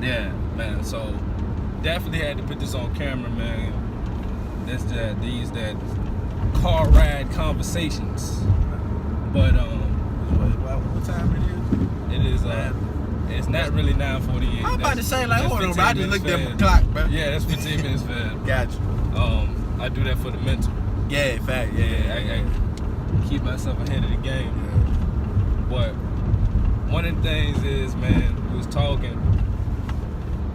Yeah, man. So definitely had to put this on camera, man. These car ride conversations. But what time it is it's not really 9:48. I'm about to say like, hold on, bro. I just looked at my fast. clock, bro. Yeah, that's 15 minutes fast. Gotcha. I do that for the mental. Yeah, in fact, I keep myself ahead of the game. Yeah. But one of the things is, man, we was talking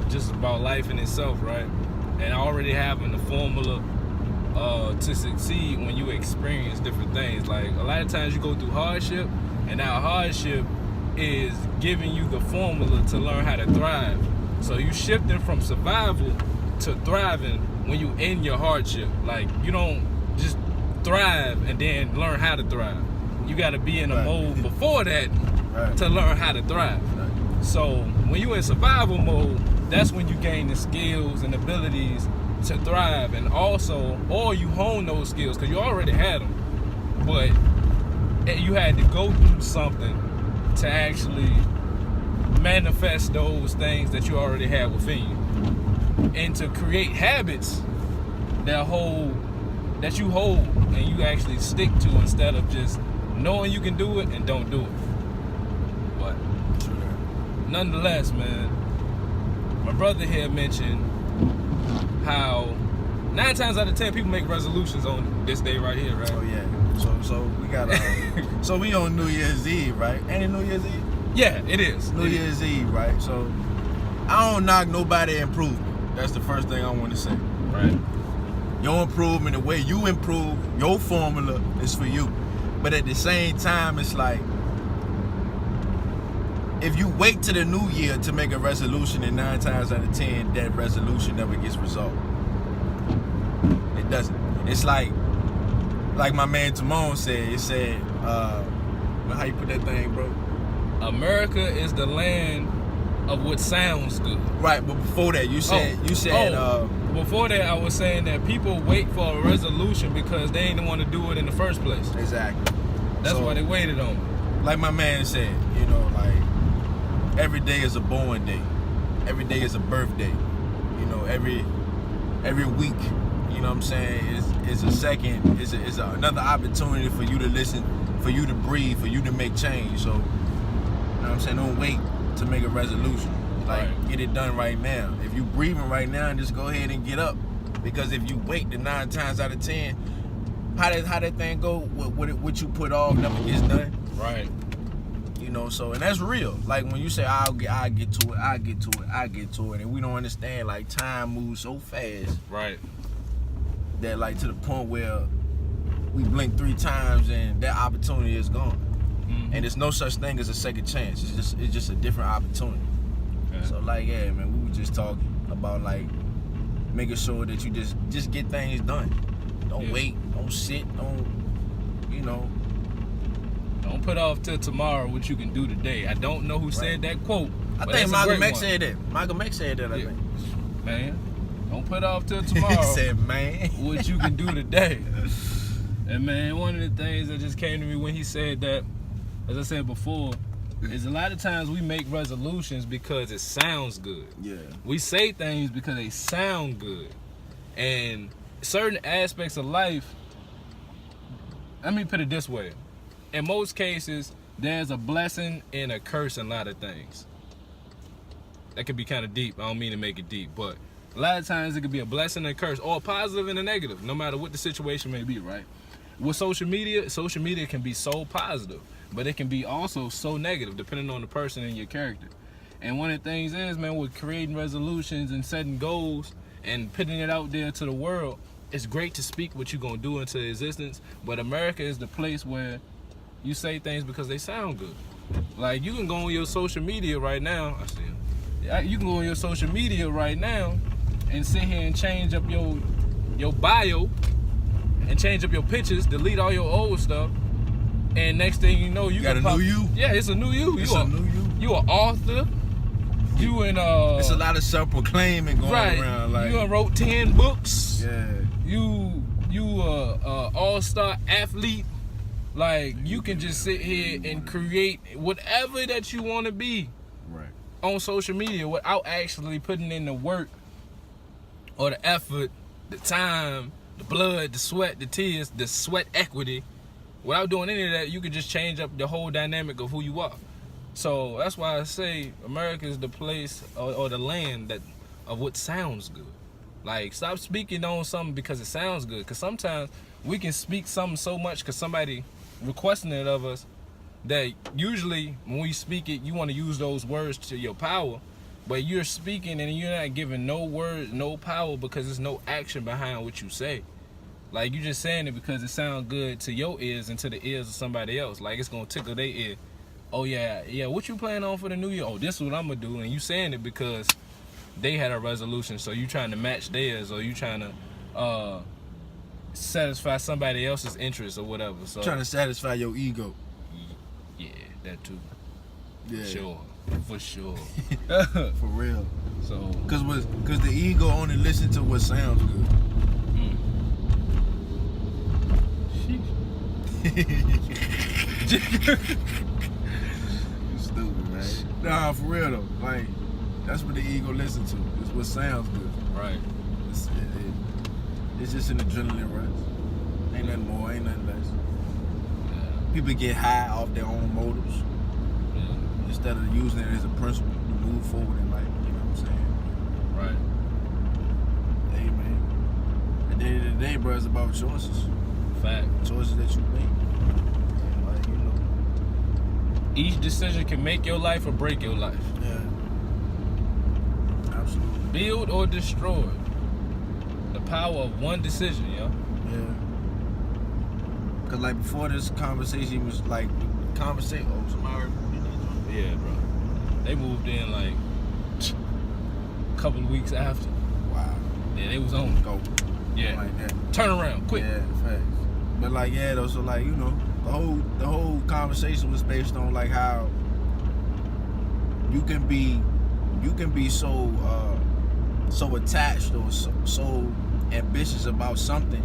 just about life in itself, right? And already having the formula to succeed when you experience different things. Like a lot of times you go through hardship, and that hardship is giving you the formula to learn how to thrive. So you shifting from survival to thriving when you in your hardship. Like you don't just thrive and then learn how to thrive. You got to be in a mode before that to learn how to thrive. Right. So when you in survival mode, that's when you gain the skills and abilities to thrive, and also, or you hone those skills because you already had them, but you had to go through something to actually manifest those things that you already had within you, and to create habits that you hold and you actually stick to, instead of just knowing you can do it and don't do it. But nonetheless, man, my brother here mentioned how 9 times out of 10 people make resolutions on this day right here, right? Oh yeah. So we got so we on New Year's Eve, right? Ain't it New Year's Eve? Yeah, it is. New Year's Eve, right? So I don't knock nobody improvement. That's the first thing I want to say. Right. Your improvement, the way you improve, your formula is for you. But at the same time, it's like, if you wait to the new year to make a resolution, and 9 times out of 10, that resolution never gets resolved. It doesn't. It's like my man Timon said. It said, how you put that thing, bro? America is the land of what sounds good. Right, but before that, you said, before that, I was saying that people wait for a resolution because they didn't want to do it in the first place. Exactly. That's why they waited on it. Like my man said, you know, like, every day is a born day. Every day is a birthday. You know, every week, you know what I'm saying, is a second, is another opportunity for you to listen, for you to breathe, for you to make change. So, you know what I'm saying, don't wait to make a resolution. Like, get it done right now. If you breathing right now, just go ahead and get up. Because if you wait, the 9 times out of 10, how that thing go? What you put off never gets done. Right. You know, so, and that's real. Like when you say I'll get to it, and we don't understand, like, time moves so fast. Right. That, like, to the point where we blink 3 times and that opportunity is gone. Mm-hmm. And there's no such thing as a second chance. It's just a different opportunity. Okay. So, like, yeah, man, we were just talking about, like, making sure that you just get things done. Don't wait, don't sit, you know. Don't put off till tomorrow what you can do today. I don't know who said that quote. I think Malcolm X said that. Malcolm X said that, I think. Man, don't put off till tomorrow. He said, man, what you can do today. And man, one of the things that just came to me when he said that, as I said before, is a lot of times we make resolutions because it sounds good. Yeah. We say things because they sound good. And certain aspects of life, let me put it this way. In most cases, there's a blessing and a curse in a lot of things. That could be kind of deep. I don't mean to make it deep, but a lot of times it could be a blessing and a curse, or a positive and a negative, no matter what the situation may be, right? With social media can be so positive, but it can be also so negative, depending on the person and your character. And one of the things is, man, with creating resolutions and setting goals and putting it out there to the world, it's great to speak what you're going to do into existence, but America is the place where you say things because they sound good. Like, you can go on your social media right now. I see him. You can go on your social media right now and sit here and change up your bio and change up your pictures, delete all your old stuff, and next thing you know, you got a new you. Yeah, it's a new you. It's a new you. You an author. You and it's a lot of self-proclaiming going around. Like, you wrote 10 books. Yeah. You all-star athlete. Like, you can just sit here and create whatever that you want to be. Right. on social media without actually putting in the work or the effort, the time, the blood, the sweat, the tears, the sweat equity. Without doing any of that, you could just change up the whole dynamic of who you are. So that's why I say America is the place or the land that of what sounds good. Like, stop speaking on something because it sounds good. Because sometimes we can speak something so much because somebody requesting it of us that usually when we speak it, you want to use those words to your power. But you're speaking and you're not giving no words, no power because there's no action behind what you say. Like, you just saying it because it sounds good to your ears and to the ears of somebody else. Like, it's going to tickle their ear. Oh, yeah, what you plan on for the new year? Oh, this is what I'm going to do. And you saying it because they had a resolution. So you trying to match theirs, or you trying to satisfy somebody else's interests or whatever. So Trying to satisfy your ego. Yeah, that too. Yeah. For sure. For real. So, Cause the ego only listens to what sounds good. sheesh. You stupid, man. Nah, for real though. Like, that's what the ego listens to. It's what sounds good. Right. It's just an adrenaline rush. Ain't nothing more, ain't nothing less. Yeah. People get high off their own motives Yeah. instead of using it as a principle to move forward in life. You know what I'm saying? Right. Hey, man. At the end of the day, bro, it's about choices. Fact. Choices that you make. And, like, you know. Each decision can make your life or break your life. Yeah. Absolutely. Build or destroy. The power of one decision, yo. Yeah. Cause like before this conversation was like Oh, somebody already moved in there. Yeah, bro. They moved in like a couple of weeks after. Wow. Yeah, they was on it. Go. Yeah. Like that. Turn around, quick. Yeah, facts. But like, yeah, though. So like, you know, the whole conversation was based on like how you can be so attached or so ambitious about something,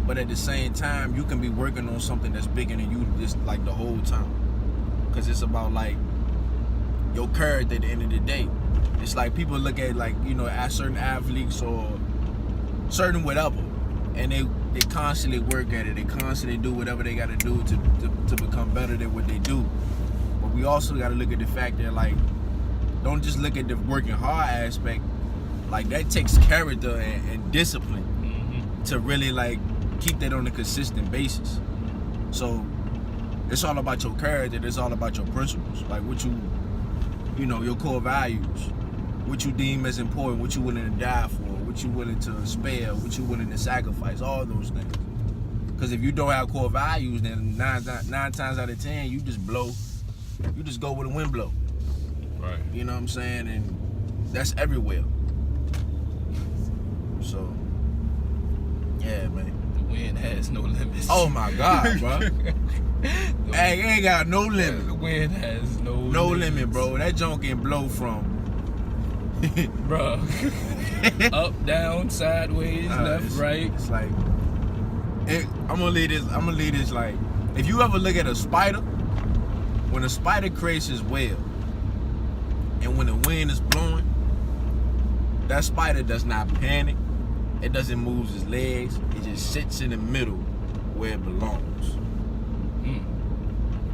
but at the same time you can be working on something that's bigger than you just like the whole time. Cause it's about like your character at the end of the day. It's like people look at like, you know, at certain athletes or certain whatever, and they constantly work at it. They constantly do whatever they got to do to become better than what they do. But we also got to look at the fact that like, don't just look at the working hard aspect. Like that takes character and discipline to really like keep that on a consistent basis. So it's all about your character. It's all about your principles. Like what you know, your core values, what you deem as important, what you willing to die for, what you willing to spare, what you willing to sacrifice, all those things. Because if you don't have core values, then nine times out of 10, you just blow. You just go where the wind blow. Right. You know what I'm saying? And that's everywhere. So, yeah, man. The wind has no limits. Oh my God, bro. Hey, ain't got no limit. The wind has no limit, bro. That junk can blow from bro. Up, down, sideways, left, right. It's like I'm gonna leave this like, if you ever look at a spider, when a spider creates his web and when the wind is blowing, that spider does not panic. It doesn't move his legs. It just sits in the middle where it belongs.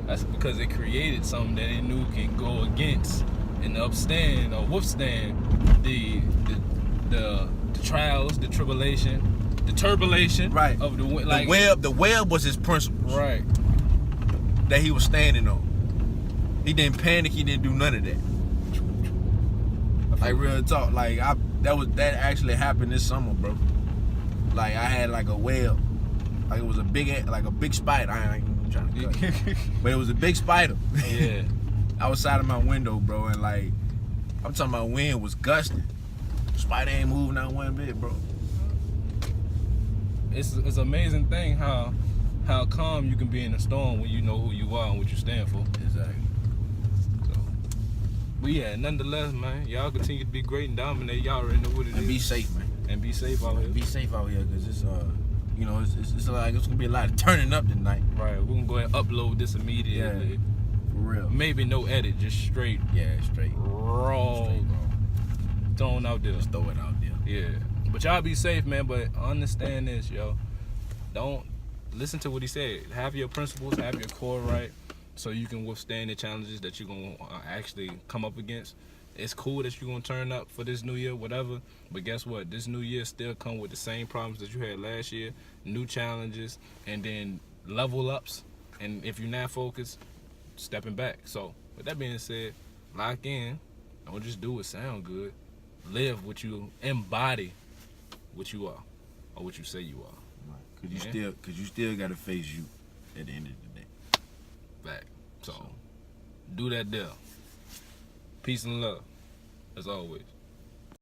That's because it created something that it knew can go against and upstand or withstand the trials, the tribulation, the turbulation Right. of the wind. Like, the web was his principles. right. That he was standing on. He didn't panic. He didn't do none of that. Like real talk. Like that actually happened this summer, bro. Like I had like a web. Like it was a big spider. I ain't even trying to cut it. But it was a big spider. Yeah. Outside of my window, bro, and like I'm talking about wind was gusting. Spider ain't moving out one bit, bro. It's an amazing thing how calm you can be in a storm when you know who you are and what you stand for. Exactly. So, but yeah, nonetheless, man, y'all continue to be great and dominate. Y'all already know what it is. And be safe, man. And be safe out here. Be safe out here, cause it's you know, it's like it's gonna be a lot of turning up tonight. Right, we're gonna go ahead and upload this immediately. For real. Maybe no edit, just straight Yeah, straight. raw, Straight, bro. thrown out there. Just throw it out there. Yeah. But y'all be safe, man. But understand this, yo. Don't listen to what he said. Have your principles, have your core right, so you can withstand the challenges that you're going to actually come up against. It's cool that you're going to turn up for this new year, whatever. But guess what? This new year still come with the same problems that you had last year, new challenges, and then level ups. And if you're not focused, stepping back. So with that being said, lock in. Don't just do what sound good. Live what you embody, what you are, or what you say you are. Cause you still gotta face you at the end of the day. Back. So do that there. Peace and love, as always.